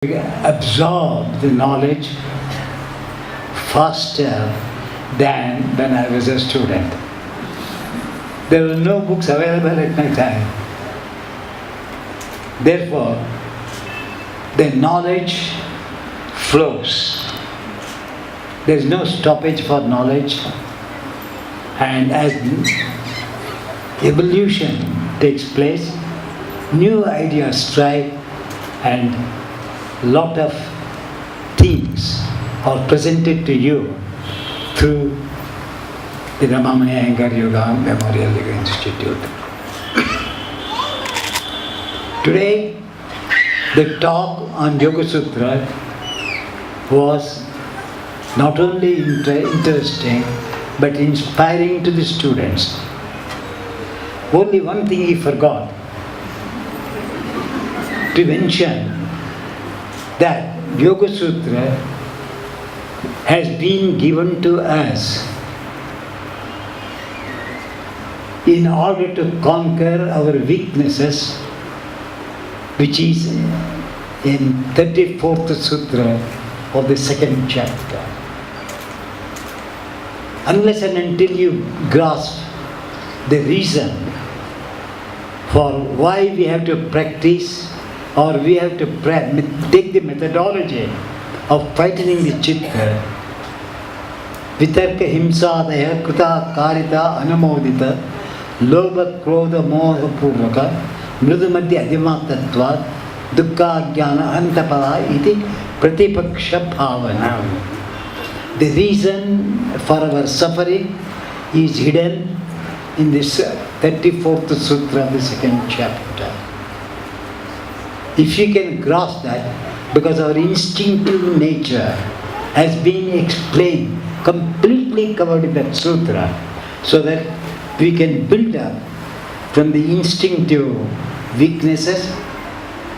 absorb the knowledge faster than when I was a student. There were no books available at my time. Therefore, the knowledge flows. There is no stoppage for knowledge, and as evolution takes place, new ideas strike and lot of things are presented to you through the Ramamaya Iyengar Yoga Memorial Yoga Institute. Today, the talk on Yoga Sutra was not only interesting but inspiring to the students. Only one thing he forgot to mention, that Yoga Sutra has been given to us in order to conquer our weaknesses, which is in 34th Sutra of the second chapter. Unless and until you grasp the reason for why we have to practice or we have to take the methodology of frightening the chitta, vitarka himsadaya krita karita anamodita lobha krodha moha purvaka mrudumadhya adhimatatvat dukkha jnana antapada iti pratipaksha bhavana. The reason for our suffering is hidden in this 34th Sutra of the second chapter. If you can grasp that, because our instinctive nature has been explained, completely covered in that sutra, so that we can build up from the instinctive weaknesses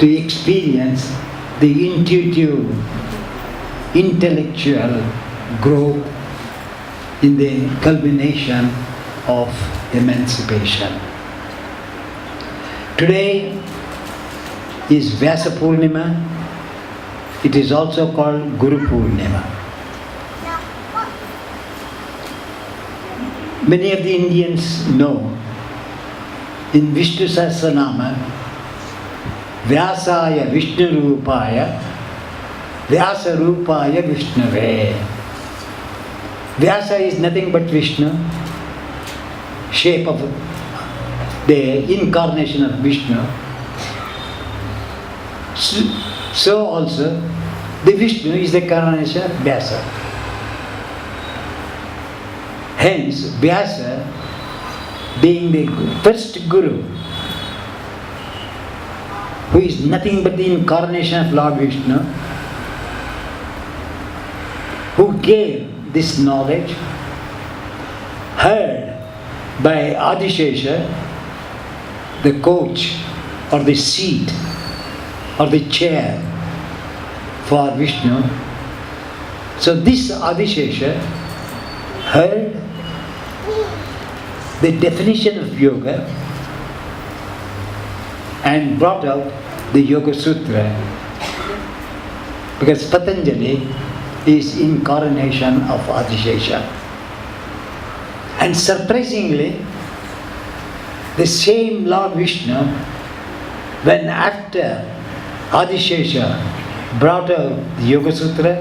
to experience the intuitive, intellectual growth in the culmination of emancipation. Today is Purnima. It is also called Gurupurnima. Many of the Indians know in Vishnu Sahasranama, Vyasaya Vishnu Rupaya, Vyasa Rupaya Vishnave. Vyasa is nothing but Vishnu, shape of the incarnation of Vishnu. So also, the Vishnu is the incarnation of Vyasa. Hence, Vyasa being the first Guru, who is nothing but the incarnation of Lord Vishnu, who gave this knowledge, heard by Adishesha, the coach or the seat or the chair for Vishnu. So this Adishesha heard the definition of yoga and brought out the Yoga Sutra, because Patanjali is incarnation of Adishesha. And surprisingly, the same Lord Vishnu, when after Adishesha brought out the Yoga Sutra,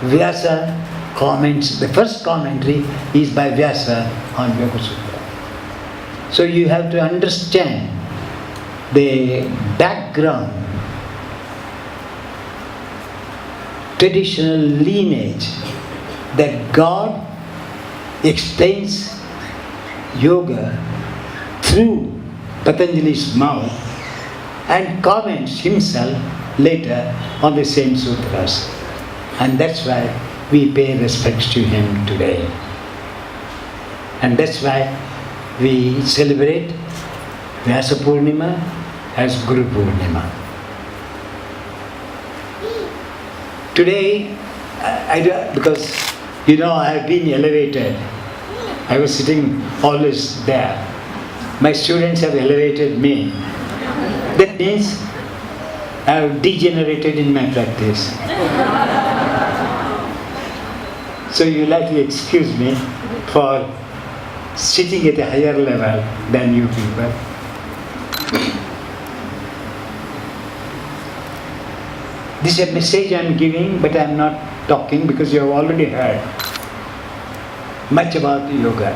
Vyasa comments, the first commentary is by Vyasa on Yoga Sutra. So you have to understand the background, traditional lineage, that God explains yoga through Patanjali's mouth and comments himself later on the same sutras. And that's why we pay respects to him today. And that's why we celebrate Purnima as Gurupurnima. Today, because I have been elevated. I was sitting always there. My students have elevated me. That means I have degenerated in my practice. So you'll have to excuse me for sitting at a higher level than you people. This is a message I am giving, but I am not talking because you have already heard much about yoga.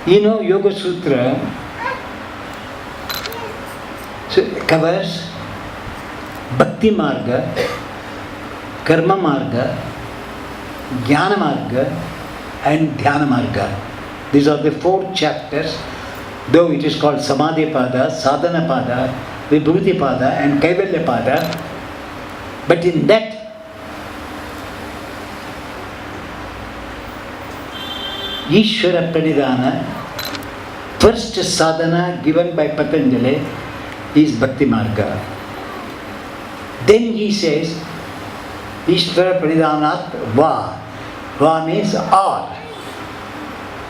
You know, Yoga Sutra covers Bhakti Marga, Karma Marga, Jnana Marga and Dhyana Marga. These are the 4 chapters, though it is called Samadhi Pada, Sadhana Pada, Vibhuti Pada and Kaivalya Pada. But in that, Ishvara Pranidhana, first sadhana given by Patanjali is Bhakti Marga. Then he says, Ishvara Pranidhanat Va. Va means or.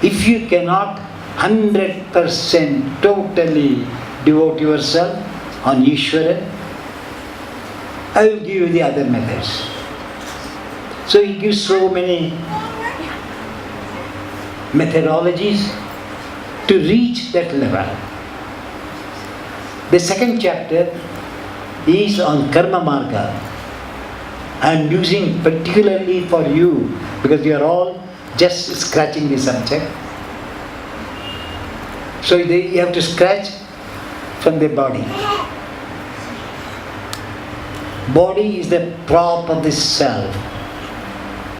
If you cannot 100% totally devote yourself on Ishvara, I will give you the other methods. So he gives so many methodologies to reach that level. The second chapter is on Karma Marga. I am using particularly for you because you are all just scratching the subject. So you have to scratch from the body. Body is the prop of the self.